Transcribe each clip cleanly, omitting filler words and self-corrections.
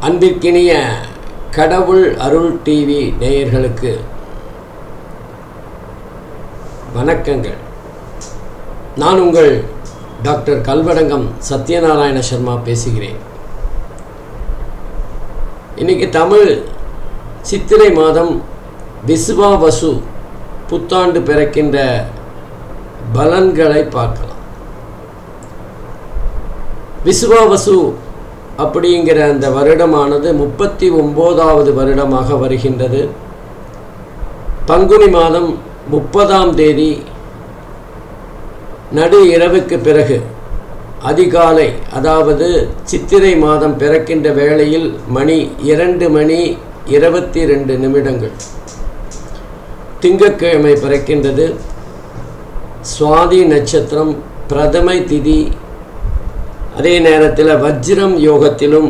அன்பிற்கினிய கடவுள் அருள் டிவி நேயர்களுக்கு வணக்கங்கள். நான் உங்கள் டாக்டர் கல்வடங்கம் சத்யநாராயண சர்மா பேசுகிறேன். இன்றைக்கி தமிழ் சித்திரை மாதம் விசுவாவசு புத்தாண்டு பிறக்கின்ற பலன்களை பார்க்கலாம். விசுவாவசு அப்படிங்கிற அந்த வருடமானது 39வது வருடமாக வருகின்றது. பங்குனி மாதம் 30ஆம் தேதி நடு இரவுக்கு பிறகு அதிகாலை, அதாவது சித்திரை மாதம் பிறக்கின்ற வேளையில் மணி 2:22 திங்கட்கிழமை பிறக்கின்றது. சுவாதி நட்சத்திரம், பிரதமை திதி, அதே நேரத்தில் வஜ்ரம் யோகத்திலும்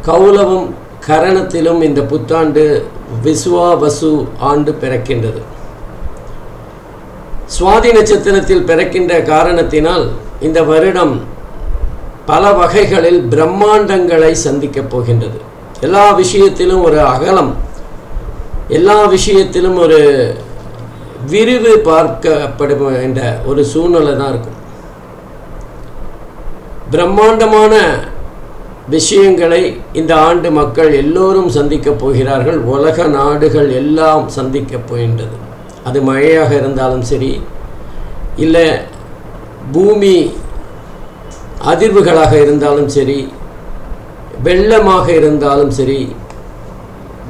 கௌலவம் கரணத்திலும் இந்த புத்தாண்டு விசுவாவசு ஆண்டு பிறக்கின்றது. சுவாதி நட்சத்திரத்தில் பிறக்கின்ற காரணத்தினால் இந்த வருடம் பல வகைகளில் பிரம்மாண்டங்களை சந்திக்கப் போகின்றது. எல்லா விஷயத்திலும் ஒரு அகலம், எல்லா விஷயத்திலும் ஒரு விரிவு பார்க்கப்படும் என்ற ஒரு சூழ்நிலை தான் இருக்கும். பிரம்மாண்டமான விஷயங்களை இந்த ஆண்டு மக்கள் எல்லோரும் சந்திக்கப் போகிறார்கள். உலக நாடுகள் எல்லாம் சந்திக்கப் போகின்றது. அது மழையாக இருந்தாலும் சரி, இல்லை பூமி அதிர்வுகளாக இருந்தாலும் சரி, வெள்ளமாக இருந்தாலும் சரி,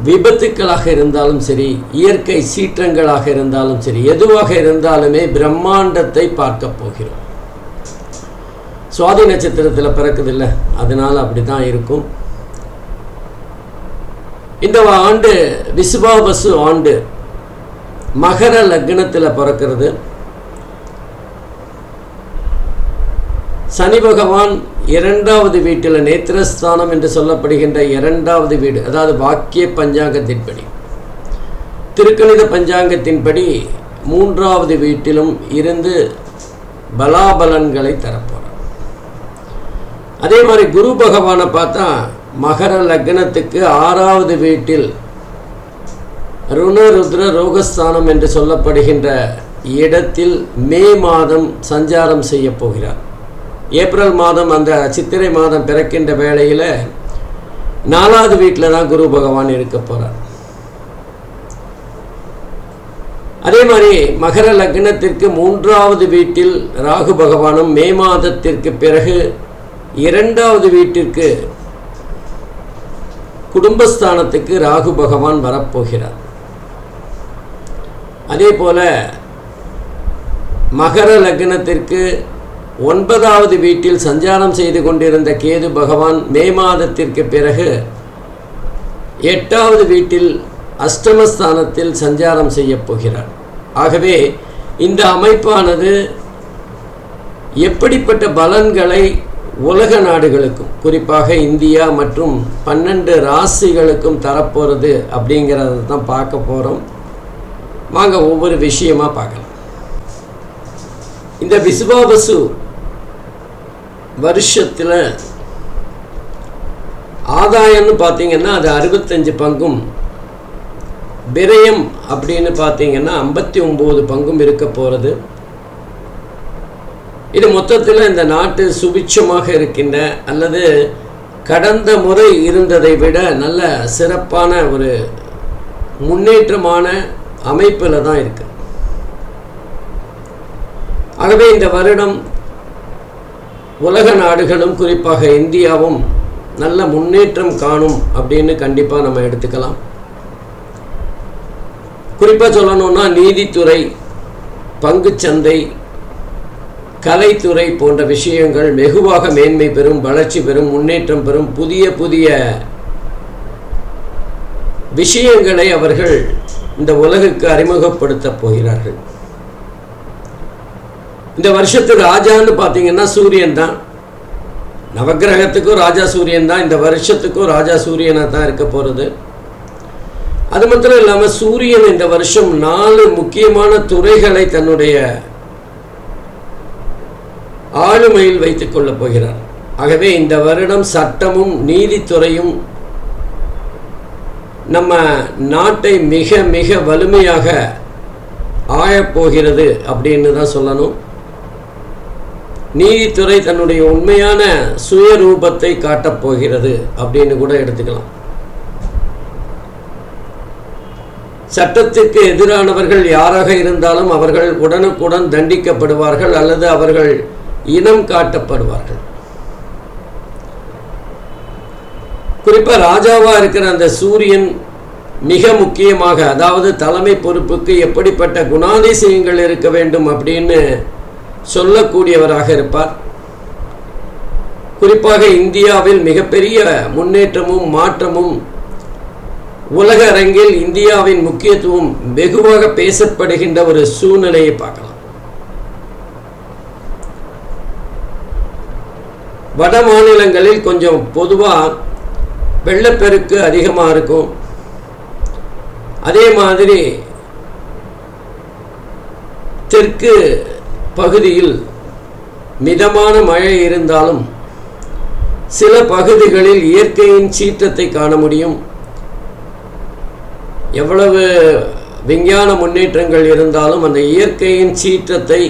விபத்துக்களாக இருந்தாலும் சரி, இயற்கை சீற்றங்களாக இருந்தாலும் சரி, எதுவாக இருந்தாலுமே பிரம்மாண்டத்தை பார்க்க போகிறோம். சுவாதி நட்சத்திரத்தில் பிறக்குதில்ல, அதனால் அப்படி தான் இருக்கும். இந்த ஆண்டு விசுவாவசு ஆண்டு மகர லக்னத்தில் பிறக்கிறது. சனி பகவான் 2வது வீட்டில், நேத்திரஸ்தானம் என்று சொல்லப்படுகின்ற 2வது வீடு, அதாவது வாக்கிய பஞ்சாங்கத்தின்படி, திருக்கணித பஞ்சாங்கத்தின்படி 3வது வீட்டிலும் இருந்து பலாபலன்களை தரப்போகிறார். அதே மாதிரி குரு பகவானை பார்த்தா மகர லக்னத்துக்கு 6வது வீட்டில் ருணருத்ர ரோகஸ்தானம் என்று சொல்லப்படுகின்ற இடத்தில் மே மாதம் சஞ்சாரம் செய்ய போகிறார். ஏப்ரல் மாதம், அந்த சித்திரை மாதம் பிறக்கின்ற வேளையில் 4வது வீட்டில் தான் குரு பகவான் இருக்க போகிறார். அதே மாதிரி மகர லக்னத்திற்கு 3வது வீட்டில் ராகு பகவானும், மே மாதத்திற்கு பிறகு 2வது வீட்டிற்கு குடும்பஸ்தானத்துக்கு ராகு பகவான் வரப்போகிறார். அதே போல மகர லக்னத்திற்கு 9வது வீட்டில் சஞ்சாரம் செய்து கொண்டிருந்த கேது பகவான் மே மாதத்திற்கு பிறகு 8வது வீட்டில் அஷ்டமஸ்தானத்தில் சஞ்சாரம் செய்ய போகிறார். ஆகவே இந்த அமைப்பானது எப்படிப்பட்ட பலன்களை உலக நாடுகளுக்கும், குறிப்பாக இந்தியா மற்றும் 12 ராசிகளுக்கும் தரப்போகிறது அப்படிங்கிறத தான் பார்க்க போகிறோம். வாங்க ஒவ்வொரு விஷயமாக பார்க்கலாம். இந்த விசுவாவசு வருஷத்தில் ஆதாயம்னு பார்த்தீங்கன்னா அது 65 பங்கும், விரயம் அப்படின்னு பார்த்தீங்கன்னா 59 பங்கும் இருக்க போகிறது. இது மொத்தத்தில் இந்த நாட்டு சுபிட்சமாக இருக்கின்ற, அல்லது கடந்த முறை இருந்ததை விட நல்ல சிறப்பான ஒரு முன்னேற்றமான அமைப்பில் தான் இருக்கு. ஆகவே இந்த வருடம் உலக நாடுகளும் குறிப்பாக இந்தியாவும் நல்ல முன்னேற்றம் காணும் அப்படின்னு கண்டிப்பாக நம்ம எடுத்துக்கலாம். குறிப்பாக சொல்லணும்னா நீதித்துறை, பங்குச்சந்தை, கலைத்துறை போன்ற விஷயங்கள் வெகுவாக மேன்மை பெறும், வளர்ச்சி பெறும், முன்னேற்றம் பெறும். புதிய புதிய விஷயங்களை அவர்கள் இந்த உலகுக்கு அறிமுகப்படுத்த போகிறார்கள். இந்த வருஷத்துக்கு ராஜான்னு பார்த்தீங்கன்னா சூரியன் தான். நவகிரகத்துக்கும் ராஜா சூரியன் தான். இந்த வருஷத்துக்கும் ராஜா சூரியனாக தான் இருக்க போகிறது. அது மாத்திரம் இல்லாமல் சூரியன் இந்த வருஷம் 4 முக்கியமான துறைகளை தன்னுடைய ஆளுமையில் வைத்துக் கொள்ளப் போகிறார். ஆகவே இந்த வருடம் சட்டமும் நீதித்துறையும் நம்ம நாட்டை மிக மிக வலிமையாக ஆயப்போகிறது அப்படின்னு தான் சொல்லணும். நீதித்துறை தன்னுடைய உண்மையான சுயரூபத்தை காட்டப்போகிறது அப்படின்னு கூட எடுத்துக்கலாம். சட்டத்திற்கு எதிரானவர்கள் யாராக இருந்தாலும் அவர்கள் உடனுக்குடன் தண்டிக்கப்படுவார்கள் அல்லது அவர்கள் இனம் காட்டப்படுவார்கள். குறிப்பாக ராஜாவாக இருக்கிற அந்த சூரியன் மிக முக்கியமாக, அதாவது தலைமை பொறுப்புக்கு எப்படிப்பட்ட குணாதிசயங்கள் இருக்க வேண்டும் அப்படின்னு சொல்லக்கூடியவராக இருப்பார். குறிப்பாக இந்தியாவில் மிகப்பெரிய முன்னேற்றமும் மாற்றமும், உலக அரங்கில் இந்தியாவின் முக்கியத்துவம் வெகுவாக பேசப்படுகின்ற ஒரு சூழ்நிலையை பார்க்கலாம். வட மாநிலங்களில் கொஞ்சம் பொதுவாக வெள்ளப்பெருக்கு அதிகமாக இருக்கும். அதே மாதிரி தெற்கு பகுதியில் மிதமான மழை இருந்தாலும் சில பகுதிகளில் இயற்கையின் சீற்றத்தை காண முடியும். எவ்வளவு விஞ்ஞான முன்னேற்றங்கள் இருந்தாலும் அந்த இயற்கையின் சீற்றத்தை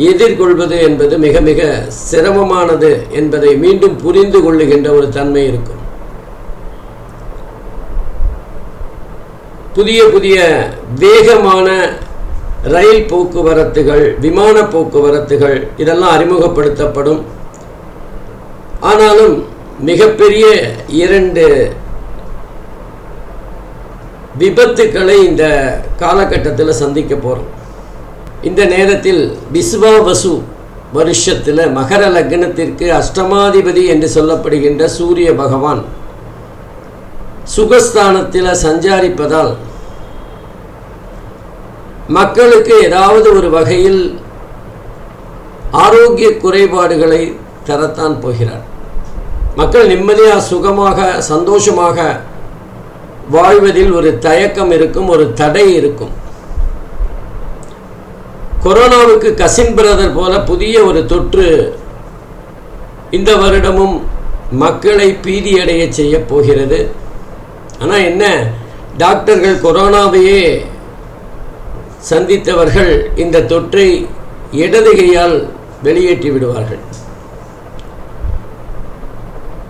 எதிர்கொள்வது என்பது மிக மிக சிரமமானது என்பதை மீண்டும் புரிந்து கொள்ளுகின்ற ஒரு தன்மை இருக்கும். புதிய புதிய வேகமான ரயில் போக்குவரத்துகள், விமான போக்குவரத்துகள் இதெல்லாம் அறிமுகப்படுத்தப்படும். ஆனாலும் மிகப்பெரிய 2 விபத்துக்களை இந்த காலகட்டத்தில் சந்திக்க போகிறோம். இந்த நேரத்தில் விஸ்வாவசு வருஷத்தில் மகர லக்னத்திற்கு அஷ்டமாதிபதி என்று சொல்லப்படுகின்ற சூரிய பகவான் சுகஸ்தானத்தில் சஞ்சாரிப்பதால் மக்களுக்கு ஏதாவது ஒரு வகையில் ஆரோக்கிய குறைபாடுகளை தரத்தான் போகிறார். மக்கள் நிம்மதியாக சுகமாக சந்தோஷமாக வாழ்வதில் ஒரு தயக்கம் இருக்கும், ஒரு தடை இருக்கும். கொரோனாவுக்கு கசின் பிரதர் போல புதிய ஒரு தொற்று இந்த வருடமும் மக்களை பீதியடைய செய்ய போகிறது. ஆனால் என்ன, டாக்டர்கள் கொரோனாவையே சந்தித்தவர்கள் இந்த தொற்றை இடது கையால் வெளியேற்றி விடுவார்கள்.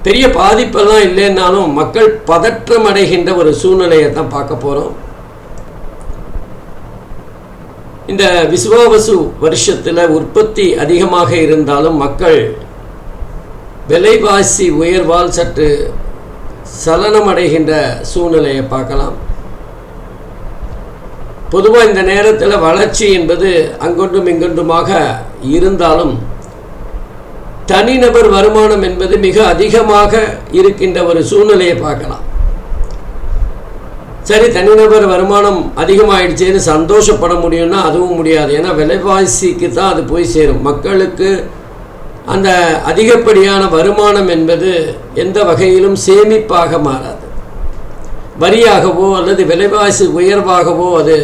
பெரிய பாதிப்பெல்லாம் இல்லைன்னாலும் மக்கள் பதற்றம் அடைகின்ற ஒரு சூழ்நிலையை தான் பார்க்க போகிறோம். இந்த விஸ்வாவசு வருஷத்தில் உற்பத்தி அதிகமாக இருந்தாலும் மக்கள் விலைவாசி உயர்வால் சற்று சலனம் அடைகின்ற சூழ்நிலையை பார்க்கலாம். பொதுவாக இந்த நேரத்தில் வளர்ச்சி என்பது அங்கொன்றும் இங்கொன்றுமாக இருந்தாலும் தனிநபர் வருமானம் என்பது மிக அதிகமாக இருக்கின்ற ஒரு சூழ்நிலையை பார்க்கலாம். சரி, தனிநபர் வருமானம் அதிகமாகிடுச்சேன்னு சந்தோஷப்பட முடியும்னா அதுவும் முடியாது. ஏன்னா விலைவாசிக்கு தான் அது போய் சேரும். மக்களுக்கு அந்த அதிகப்படியான வருமானம் என்பது எந்த வகையிலும் சேமிப்பாக மாறாது. வரியாகவோ அல்லது விலைவாசி உயர்வாகவோ அது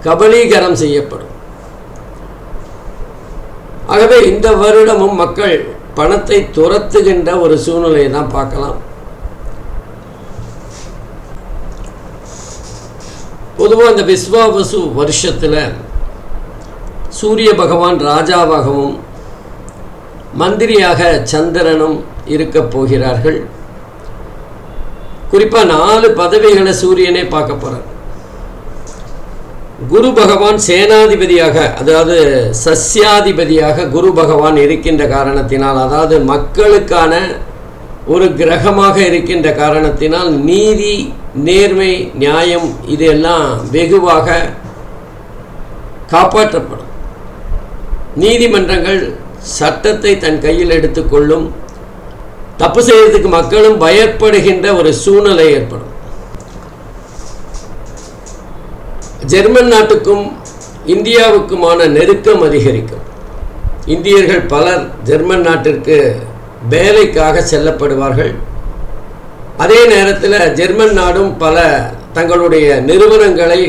கபலீகரம் செய்யப்படும். ஆகவே இந்த வருடமும் மக்கள் பணத்தை துரத்துகின்ற ஒரு சூழ்நிலையை தான் பார்க்கலாம். பொதுவாக இந்த விஸ்வாவசு வருஷத்தில் சூரிய பகவான் ராஜாவாகவும் மந்திரியாக சந்திரனும் இருக்க போகிறார்கள். குறிப்பாக 4 பதவிகளை சூரியனே பார்க்க போகிறார். குரு பகவான் சேனாதிபதியாக, அதாவது சஸ்யாதிபதியாக குரு பகவான் இருக்கின்ற காரணத்தினால், அதாவது மக்களுக்கான ஒரு கிரகமாக இருக்கின்ற காரணத்தினால் நீதி, நேர்மை, நியாயம் இதெல்லாம் வெகுவாக காப்பாற்றப்படும். நீதிமன்றங்கள் சட்டத்தை தன் கையில் எடுத்துக்கொள்ளும். தப்பு செய்யறதுக்கு மக்களும் பயப்படுகின்ற ஒரு சூழ்நிலை ஏற்படும். ஜெர்மன் நாட்டுக்கும் இந்தியாவுக்குமான நெருக்கம் அதிகரிக்கும். இந்தியர்கள் பலர் ஜெர்மன் நாட்டிற்கு வேலைக்காக செல்லப்படுவார்கள். அதே நேரத்தில் ஜெர்மன் நாடும் பல தங்களுடைய நிறுவனங்களை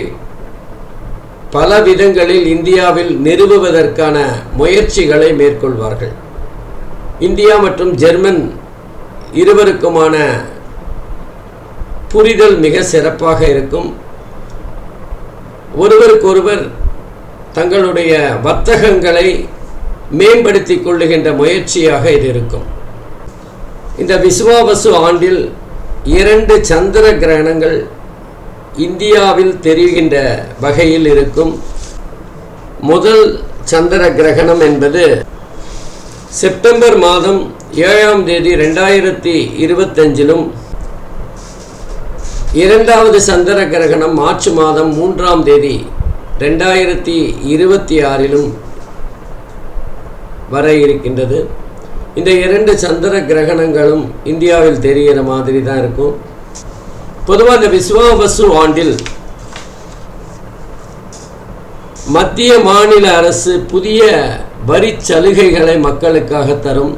பல விதங்களில் இந்தியாவில் நிறுவுவதற்கான முயற்சிகளை மேற்கொள்வார்கள். இந்தியா மற்றும் ஜெர்மன் இருவருக்குமான புரிதல் மிக சிறப்பாக இருக்கும். ஒருவருக்கொருவர் தங்களுடைய வர்த்தகங்களை மேம்படுத்தி கொள்ளுகின்ற முயற்சியாக இது இருக்கும். இந்த விஸ்வாவசு ஆண்டில் 2 சந்திர கிரகணங்கள் இந்தியாவில் தெரிகின்ற வகையில் இருக்கும். முதல் சந்திர கிரகணம் என்பது செப்டம்பர் மாதம் 7ஆம் தேதி 2025 இரண்டாவது சந்திர கிரகணம் மார்ச் மாதம் 3ஆம் தேதி 2026 வர இருக்கின்றது. இந்த 2 சந்திர கிரகணங்களும் இந்தியாவில் தெரிகிற மாதிரி தான் இருக்கும். பொதுவாக இந்த விஸ்வாவசு ஆண்டில் மத்திய மாநில அரசு புதிய வரி சலுகைகளை மக்களுக்காக தரும்.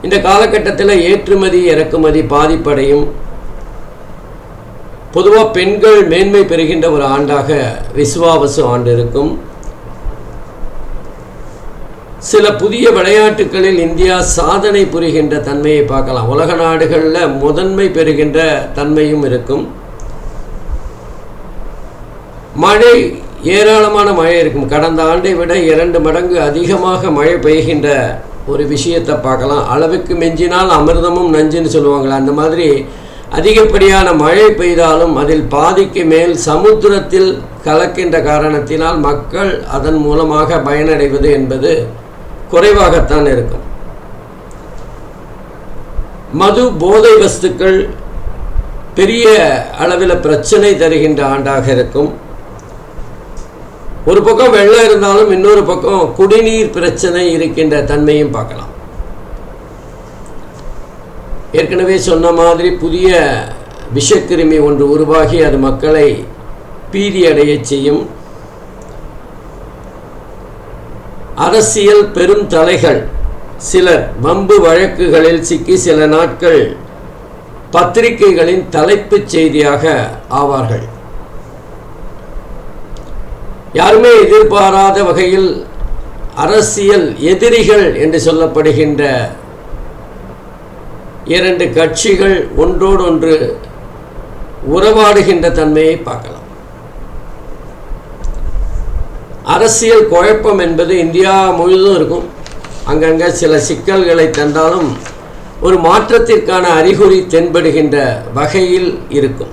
இந்த காலகட்டத்தில் ஏற்றுமதி இறக்குமதி பாதிப்படையும். பொதுவாக பெண்கள் மேன்மை பெறுகின்ற ஒரு ஆண்டாக விஸ்வாவசு ஆண்டு இருக்கும். சில புதிய விளையாட்டுகளில் இந்தியா சாதனை புரிகின்ற தன்மையை பார்க்கலாம். உலக நாடுகளில் முதன்மை பெறுகின்ற தன்மையும் இருக்கும். மழை, ஏராளமான மழை இருக்கும். கடந்த ஆண்டை விட 2 மடங்கு அதிகமாக மழை பெய்கின்ற ஒரு விஷயத்தை பார்க்கலாம். அளவுக்கு மிஞ்சினால் அமிர்தமும் நஞ்சுன்னு சொல்லுவாங்களே, அந்த மாதிரி அதிகப்படியான மழை பெய்தாலும் அதில் பாதிக்கு மேல் சமுத்திரத்தில் கலக்கின்ற காரணத்தினால் மக்கள் அதன் மூலமாக பயனடைவது என்பது குறைவாகத்தான் இருக்கும். மது, போதை வஸ்துக்கள் பெரிய அளவில் பிரச்சனை தருகின்ற ஆண்டாக இருக்கும். ஒரு பக்கம் வெள்ளம் இருந்தாலும் இன்னொரு பக்கம் குடிநீர் பிரச்சனை இருக்கின்ற தன்மையும் பார்க்கலாம். ஏற்கனவே சொன்ன மாதிரி புதிய விஷக்கிருமி ஒன்று உருவாகி அது மக்களை பீதியடைய செய்யும். அரசியல் பெரும் தலைகள் சிலர் வம்பு வழக்குகளில் சிக்கி சில நாட்கள் பத்திரிகைகளின் தலைப்புச் செய்தியாக ஆவார்கள். யாருமே எதிர்பாராத வகையில் அரசியல் எதிரிகள் என்று சொல்லப்படுகின்ற 2 கட்சிகள் ஒன்றோடொன்று உறவாடுகின்ற தன்மையை பார்க்கலாம். அரசியல் குழப்பம் என்பது இந்தியா முழுவதும் இருக்கும். அங்கங்கே சில சிக்கல்களை தந்தாலும் ஒரு மாற்றத்திற்கான அறிகுறி தென்படுகின்ற வகையில் இருக்கும்.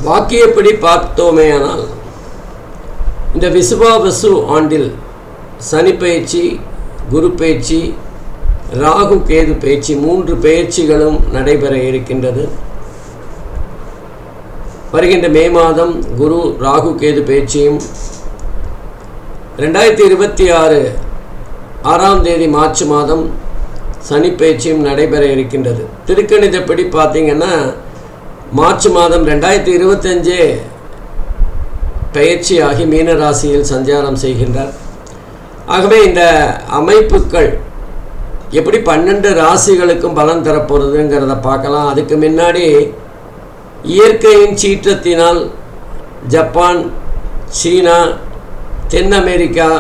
வாக்கியப்படி பார்த்தோமேயானால் இந்த விஸ்வாவசு ஆண்டில் சனி பயிற்சி, குரு பயிற்சி, ராகு கேது பயிற்சி 3 பயிற்சிகளும் நடைபெற இருக்கின்றது. வருகின்ற மே மாதம் குரு ராகு கேது பயிற்சியும், 2026 6ஆம் தேதி மார்ச் மாதம் சனி பயிற்சியும் நடைபெற இருக்கின்றது. திருக்கணிதப்படி பார்த்தீங்கன்னா மார்ச் மாதம் 2025 பயிற்சியாகி மீன ராசியில் சஞ்சாரம் செய்கின்றார். ஆகவே இந்த அமைப்புகள் எப்படி 12 ராசிகளுக்கும் பலன் தரப்போகிறதுங்கிறத பார்க்கலாம். அதுக்கு முன்னாடி இயற்கையின் சீற்றத்தினால் ஜப்பான், சீனா, தென் அமெரிக்கா,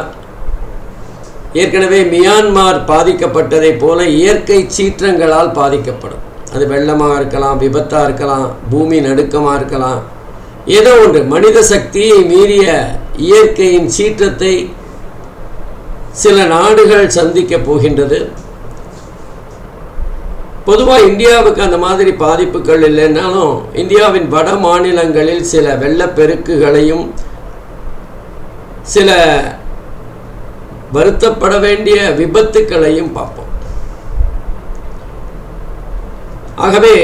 ஏற்கனவே மியான்மார் பாதிக்கப்பட்டதை போல இயற்கை சீற்றங்களால் பாதிக்கப்படும். அது வெள்ளமாக இருக்கலாம், விபத்தாக இருக்கலாம், பூமி நடுக்கமாக இருக்கலாம், ஏதோ ஒன்று. மனித சக்தியை மீறிய இயற்கையின் சீற்றத்தை சில நாடுகள் சந்திக்க போகின்றது. பொதுவாக இந்தியாவுக்கு அந்த மாதிரி பாதிப்புகள் இல்லைன்னாலும் இந்தியாவின் வட மாநிலங்களில் சில வெள்ளப்பெருக்குகளையும் சில வருத்தப்பட வேண்டிய விபத்துக்களையும் பார்ப்போம். ஆகவே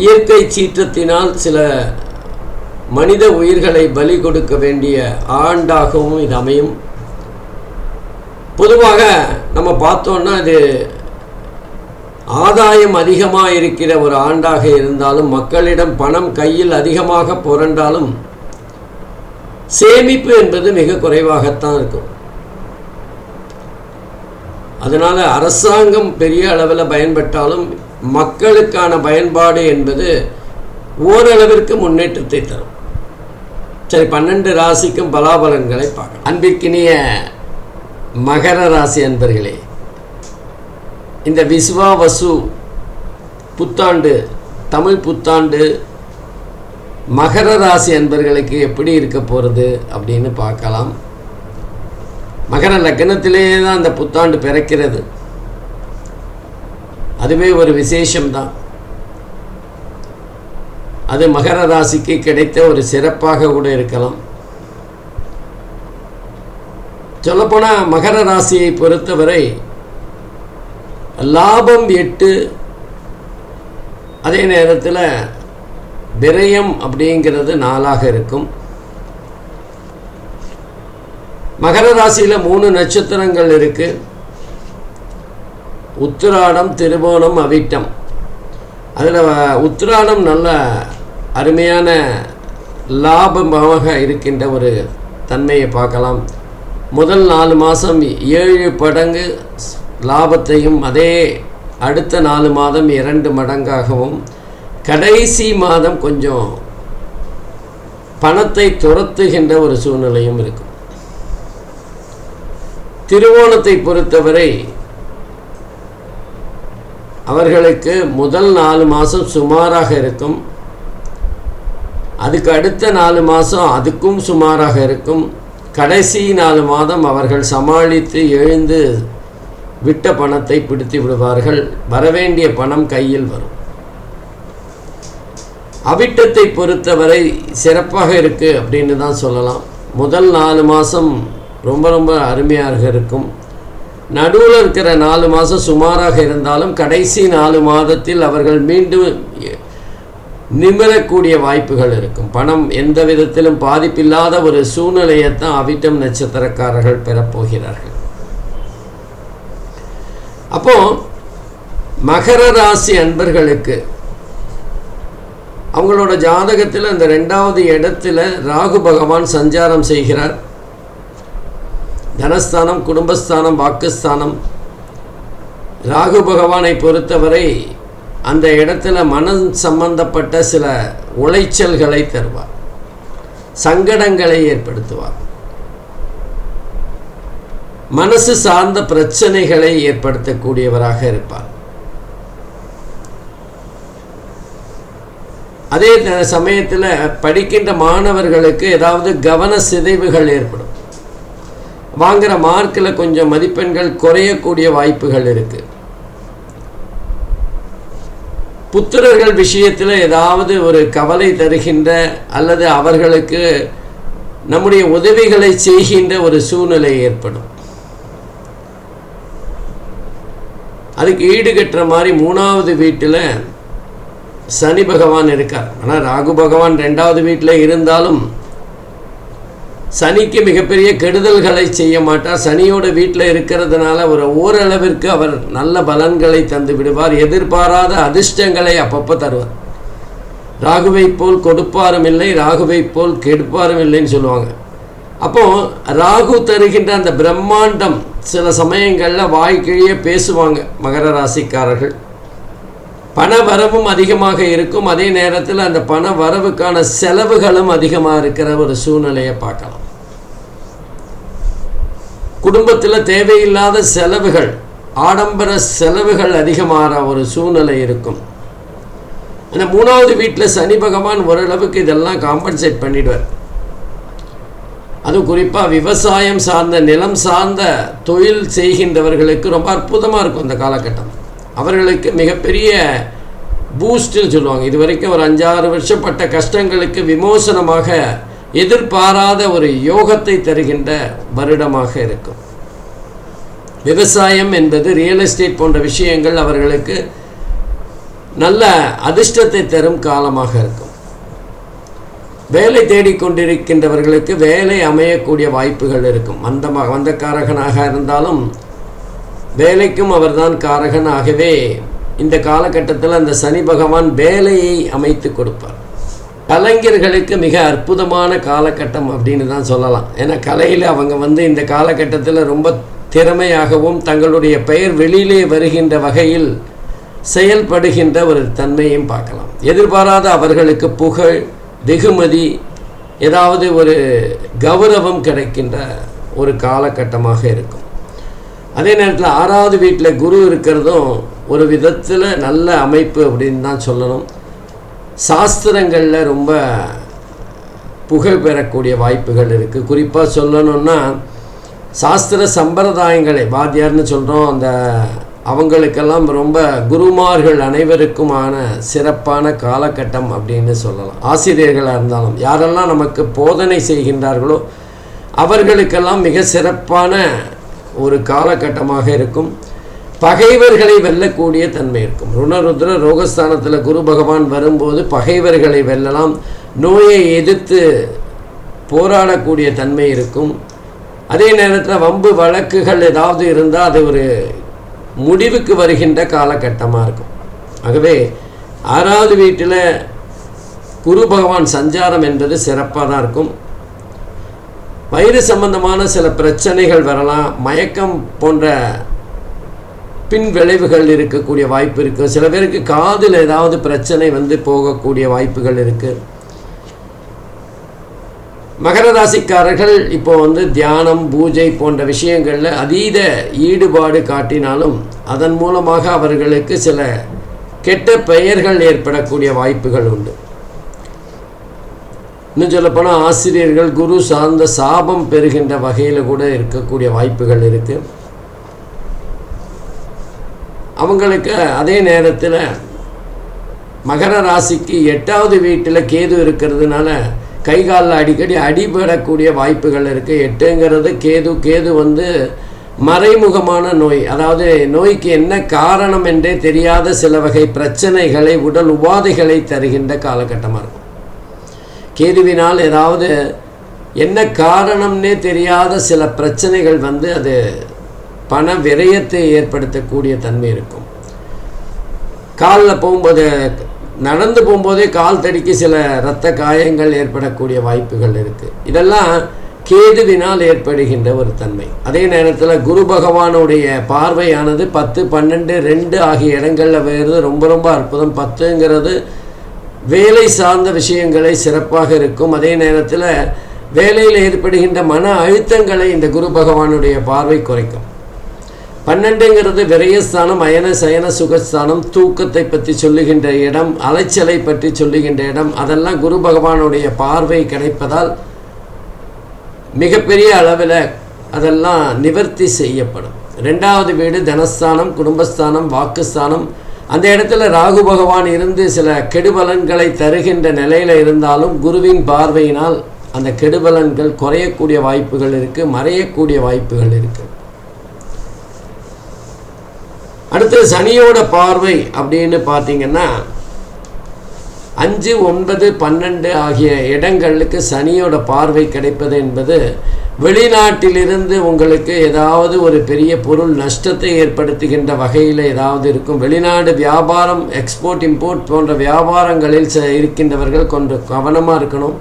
இயற்கை சீற்றத்தினால் சில மனித உயிர்களை பலி கொடுக்க வேண்டிய ஆண்டாகவும் இது அமையும். பொதுவாக நம்ம பார்த்தோன்னா அது ஆதாயம் அதிகமாக இருக்கிற ஒரு ஆண்டாக இருந்தாலும், மக்களிடம் பணம் கையில் அதிகமாக புரண்டாலும் சேமிப்பு என்பது மிக குறைவாகத்தான் இருக்கும். அதனால் அரசாங்கம் பெரிய அளவில் பயன்பட்டாலும் மக்களுக்கான பயன்பாடு என்பது ஓரளவிற்கு முன்னேற்றத்தை தரும். சரி, 12 ராசிக்கும் பலாபலன்களை பார்க்கலாம். அன்பிற்கினிய மகர ராசி அன்பர்களே, இந்த விஸ்வாவசு புத்தாண்டு, தமிழ் புத்தாண்டு மகர ராசி அன்பர்களுக்கு எப்படி இருக்க போகிறது அப்படின்னு பார்க்கலாம். மகர லக்னத்திலே தான் அந்த புத்தாண்டு பிறக்கிறது. அதுவே ஒரு விசேஷம்தான். அது மகர ராசிக்கு கிடைத்த ஒரு சிறப்பாக கூட இருக்கலாம். சொல்லப்போனால் மகர ராசியை பொறுத்தவரை லாபம் 8, அதே நேரத்தில் விரயம் அப்படிங்கிறது 4ஆக இருக்கும். மகர ராசியில் 3 நட்சத்திரங்கள் இருக்கு. உத்திராடம், திருவோணம், அவிட்டம். அதில் உத்திராடம் நல்ல அருமையான லாபமாக இருக்கின்ற ஒரு தன்மையை பார்க்கலாம். முதல் 4 மாதம் 7 மடங்கு லாபத்தையும், அதே அடுத்த 4 மாதம் 2 மடங்காகவும், கடைசி மாதம் கொஞ்சம் பணத்தை துரத்துகின்ற ஒரு சூழ்நிலையும் இருக்கும். திருவோணத்தை பொறுத்தவரை அவர்களுக்கு முதல் 4 மாதம் சுமாராக இருக்கும். அதுக்கு அடுத்த 4 மாதம் அதுக்கும் சுமாராக இருக்கும். கடைசி 4 மாதம் அவர்கள் சமாளித்து எழுந்து விட்ட பணத்தை பிடித்து விடுவார்கள். வரவேண்டிய பணம் கையில் வரும். அவிட்டத்தை பொறுத்தவரை சிறப்பாக இருக்குது அப்படின்னு தான் சொல்லலாம். முதல் 4 மாதம் ரொம்ப ரொம்ப அருமையாக இருக்கும். நடுவில் இருக்கிற 4 மாதம் சுமாராக இருந்தாலும் கடைசி 4 மாதத்தில் அவர்கள் மீண்டும் நிமிரக்கூடிய வாய்ப்புகள் இருக்கும். பணம் எந்த விதத்திலும் பாதிப்பில்லாத ஒரு சூழ்நிலையைத்தான் அவிட்டம் நட்சத்திரக்காரர்கள் பெறப்போகிறார்கள். அப்போ மகர ராசி அன்பர்களுக்கு அவங்களோட ஜாதகத்தில் அந்த 2வது இடத்துல ராகு பகவான் சஞ்சாரம் செய்கிறார். தனஸ்தானம், குடும்பஸ்தானம், வாக்குஸ்தானம். ராகு பகவானை பொறுத்தவரை அந்த இடத்துல மனம் சம்பந்தப்பட்ட சில உளைச்சல்களை தருவார், சங்கடங்களை ஏற்படுத்துவார், மனசு சார்ந்த பிரச்சனைகளை ஏற்படுத்தக்கூடியவராக இருப்பார். அதே சமயத்தில் படிக்கின்ற மாணவர்களுக்கு ஏதாவது கவன சிதைவுகள் ஏற்படும். வாங்குகிற மார்க்கில் கொஞ்சம் மதிப்பெண்கள் குறையக்கூடிய வாய்ப்புகள் இருக்குது. புத்திரர்கள் விஷயத்தில் ஏதாவது ஒரு கவலை தருகின்ற அல்லது அவர்களுக்கு நம்முடைய உதவிகளை செய்கின்ற ஒரு சூழ்நிலை ஏற்படும். அதுக்கு ஈடுகட்டுற மாதிரி 3வது வீட்டில் சனி பகவான் இருக்கார். ஆனால் ராகு பகவான் 2வது வீட்டில் இருந்தாலும் சனிக்கு மிகப்பெரிய கெடுதல்களை செய்ய மாட்டார். சனியோட வீட்டில் இருக்கிறதுனால ஒரு ஓரளவிற்கு அவர் நல்ல பலன்களை தந்து விடுவார். எதிர்பாராத அதிர்ஷ்டங்களை அப்பப்போ தருவார். ராகுவை போல் கொடுப்பாரும் இல்லை, ராகுவை போல் கெடுப்பாரும் இல்லைன்னு சொல்லுவாங்க. அப்போது ராகு தருகின்ற அந்த பிரம்மாண்டம் சில சமயங்களில் வாய்க்கிழியே பேசுவாங்க மகர ராசிக்காரர்கள். பண வரவும் அதிகமாக இருக்கும். அதே நேரத்தில் அந்த பண வரவுக்கான செலவுகளும் அதிகமாக இருக்கிற ஒரு சூழ்நிலையை பார்க்கலாம். குடும்பத்தில் தேவையில்லாத செலவுகள், ஆடம்பர செலவுகள் அதிகமான ஒரு சூழ்நிலை இருக்கும். அந்த 3வது வீட்டில் சனி பகவான் ஓரளவுக்கு இதெல்லாம் காம்பன்சேட் பண்ணிடுவார். அதுவும் குறிப்பாக விவசாயம் சார்ந்த, நிலம் சார்ந்த தொழில் செய்கின்றவர்களுக்கு ரொம்ப அற்புதமாக இருக்கும் இந்த காலகட்டம். அவர்களுக்கு மிகப்பெரிய பூஸ்ட்னு சொல்லுவாங்க. இது வரைக்கும் ஒரு 5-6 வருஷப்பட்ட கஷ்டங்களுக்கு விமோசனமாக எதிர்பாராத ஒரு யோகத்தை தருகின்ற வருடமாக இருக்கும். விவசாயம் என்பது, ரியல் எஸ்டேட் போன்ற விஷயங்கள் அவர்களுக்கு நல்ல அதிர்ஷ்டத்தை தரும் காலமாக இருக்கும். வேலை தேடிக்கொண்டிருக்கின்றவர்களுக்கு வேலை அமையக்கூடிய வாய்ப்புகள் இருக்கும். வந்த காரகனாக இருந்தாலும் வேலைக்கும் அவர்தான் காரகன். ஆகவே இந்த காலகட்டத்தில் அந்த சனி பகவான் வேலையை அமைத்து கொடுப்பார். கலைஞர்களுக்கு மிக அற்புதமான காலகட்டம் அப்படின்னு தான் சொல்லலாம். ஏன்னா கலையில் அவங்க இந்த காலகட்டத்தில் ரொம்ப திறமையாகவும் தங்களுடைய பெயர் வெளியிலே வருகின்ற வகையில் செயல்படுகின்ற ஒரு தன்மையும் பார்க்கலாம். எதிர்பாராத அவர்களுக்கு புகழ், வெகுமதி, ஏதாவது ஒரு கௌரவம் கிடைக்கின்ற ஒரு காலகட்டமாக இருக்கும். அதே நேரத்தில் 6வது வீட்டில் குரு இருக்கிறதும் ஒரு விதத்தில் நல்ல அமைப்பு அப்படின்னு தான் சொல்லணும். சாஸ்திரங்களில் ரொம்ப புகழ் பெறக்கூடிய வாய்ப்புகள் இருக்குது. குறிப்பாக சொல்லணுன்னா சாஸ்திர சம்பிரதாயங்களை வாத்தியார்னு சொல்கிறோம், அந்த அவங்களுக்கெல்லாம் ரொம்ப குருமார்கள் அனைவருக்குமான சிறப்பான காலகட்டம் அப்படின்னு சொல்லலாம். ஆசிரியர்களாக இருந்தாலும் யாரெல்லாம் நமக்கு போதனை செய்கின்றார்களோ அவர்களுக்கெல்லாம் மிக சிறப்பான ஒரு காலகட்டமாக இருக்கும். பகைவர்களை வெல்லக்கூடிய தன்மை இருக்கும். ருணருத்ர ரோகஸ்தானத்தில் குரு பகவான் வரும்போது பகைவர்களை வெல்லலாம், நோயை எதிர்த்து போராடக்கூடிய தன்மை இருக்கும். அதே நேரத்தில் வம்பு வழக்குகள் ஏதாவது இருந்தால் அது ஒரு முடிவுக்கு வருகின்ற காலகட்டமாக இருக்கும். ஆகவே 6வது வீட்டில் குரு பகவான் சஞ்சாரம் என்பது சிறப்பாக தான் இருக்கும். வயிறு சம்பந்தமான சில பிரச்சனைகள் வரலாம், மயக்கம் போன்ற பின் விளைவுகள் இருக்கக்கூடிய வாய்ப்பு இருக்குது. சில பேருக்கு காதில் ஏதாவது பிரச்சனை போகக்கூடிய வாய்ப்புகள் இருக்குது. மகர ராசிக்காரர்கள் இப்போ தியானம் பூஜை போன்ற விஷயங்களில் அதீத ஈடுபாடு காட்டினாலும் அதன் மூலமாக அவர்களுக்கு சில கெட்ட பெயர்கள் ஏற்படக்கூடிய வாய்ப்புகள் உண்டு. இன்னும் சொல்லப்போனால் ஆசிரியர்கள் குரு சார்ந்த சாபம் பெறுகின்ற வகையில் கூட இருக்கக்கூடிய வாய்ப்புகள் இருக்குது அவங்களுக்கு. அதே நேரத்தில் மகர ராசிக்கு 8வது வீட்டில் கேது இருக்கிறதுனால கை காலில் அடிக்கடி அடிபடக்கூடிய வாய்ப்புகள் இருக்குது. 8ங்கிறது கேது மறைமுகமான நோய், அதாவது நோய்க்கு என்ன காரணம் என்றே தெரியாத சில வகை பிரச்சனைகளை, உடல் உபாதைகளை தருகின்ற காலகட்டமாக இருக்கும். கேதுவினால் ஏதாவது என்ன காரணம்னே தெரியாத சில பிரச்சனைகள் அது பண விரயத்தை ஏற்படுத்தக்கூடிய தன்மை இருக்கும். காலில் போகும்போது நடந்து போகும்போதே கால் தடிக்கு சில இரத்த காயங்கள் ஏற்படக்கூடிய வாய்ப்புகள் இருக்குது. இதெல்லாம் கேதுவினால் ஏற்படுகின்ற ஒரு தன்மை. அதே நேரத்தில் குரு பகவானுடைய பார்வையானது 10, 12, 2 ஆகிய இடங்களில் வருது. ரொம்ப ரொம்ப அற்புதம். 10ங்கிறது வேலை சார்ந்த விஷயங்களை சிறப்பாக இருக்கும். அதே நேரத்தில் வேலையில் ஏற்படுகின்ற மன அழுத்தங்களை இந்த குரு பகவானுடைய பார்வை குறைக்கும். 12ங்கிறது விரயஸ்தானம், அயன சயன சுகஸ்தானம், தூக்கத்தை பற்றி சொல்லுகின்ற இடம், அலைச்சலை பற்றி சொல்லுகின்ற இடம். அதெல்லாம் குரு பகவானுடைய பார்வை கிடைப்பதால் மிகப்பெரிய அளவில் அதெல்லாம் நிவர்த்தி செய்யப்படும். 2வது வீடு தனஸ்தானம், குடும்பஸ்தானம், வாக்குஸ்தானம். அந்த இடத்துல ராகு பகவான் இருந்து சில கெடுபலன்களை தருகின்ற நிலையில் இருந்தாலும் குருவின் பார்வையினால் அந்த கெடுபலன்கள் குறையக்கூடிய வாய்ப்புகள் இருக்குது, மறையக்கூடிய வாய்ப்புகள் இருக்குது. அடுத்து சனியோட பார்வை அப்படின்னு பார்த்தீங்கன்னா 5, 9, 12 ஆகிய இடங்களுக்கு சனியோட பார்வை கிடைப்பது என்பது வெளிநாட்டிலிருந்து உங்களுக்கு ஏதாவது ஒரு பெரிய பொருள் நஷ்டத்தை ஏற்படுத்துகின்ற வகையில் ஏதாவது இருக்கும். வெளிநாடு வியாபாரம், எக்ஸ்போர்ட் இம்போர்ட் போன்ற வியாபாரங்களில் இருக்கின்றவர்கள் கொஞ்சம் கவனமாக இருக்கணும்.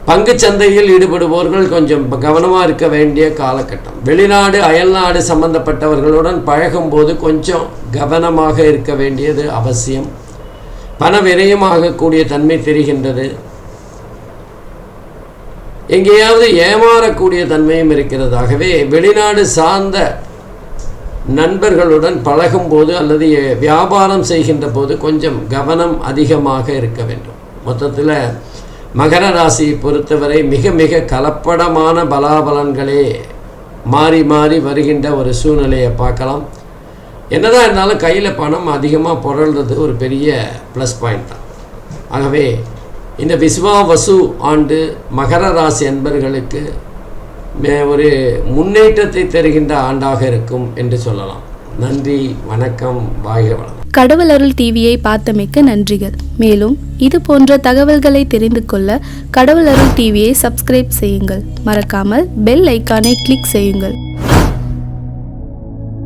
பங்கு சந்தையில் ஈடுபடுபவர்கள் கொஞ்சம் கவனமாக இருக்க வேண்டிய காலகட்டம். வெளிநாடு அயல்நாடு சம்பந்தப்பட்டவர்களுடன் பழகும்போது கொஞ்சம் கவனமாக இருக்க வேண்டியது அவசியம். பண விரயமாகக்கூடிய தன்மை தெரிகின்றது. எங்கேயாவது ஏமாறக்கூடிய தன்மையும் இருக்கிறது. ஆகவே வெளிநாடு சார்ந்த நண்பர்களுடன் பழகும்போது அல்லது வியாபாரம் செய்கின்ற போது கொஞ்சம் கவனம் அதிகமாக இருக்க வேண்டும். மொத்தத்தில் மகர ராசியை பொறுத்தவரை மிக மிக கலப்படமான பலாபலன்களே மாறி மாறி வருகின்ற ஒரு சூழ்நிலையை பார்க்கலாம். என்னதான் இருந்தாலும் கையில் பணம் அதிகமாக புரள்றது ஒரு பெரிய ப்ளஸ் பாயிண்ட் தான். ஆகவே இந்த விஸ்வாவசு ஆண்டு மகர ராசி அன்பர்களுக்கு ஒரு முன்னேற்றத்தை தருகின்ற ஆண்டாக இருக்கும் என்று சொல்லலாம். நன்றி, வணக்கம், வாழ்க வளம். கடவுள் அருள் டிவியை பார்த்தமைக்க நன்றிகள். மேலும் இது போன்ற தகவல்களை தெரிந்து கொள்ள கடவுள் அருள் டிவியை சப்ஸ்கிரைப் செய்யுங்கள். மறக்காமல் பெல் ஐக்கானை கிளிக் செய்யுங்கள்.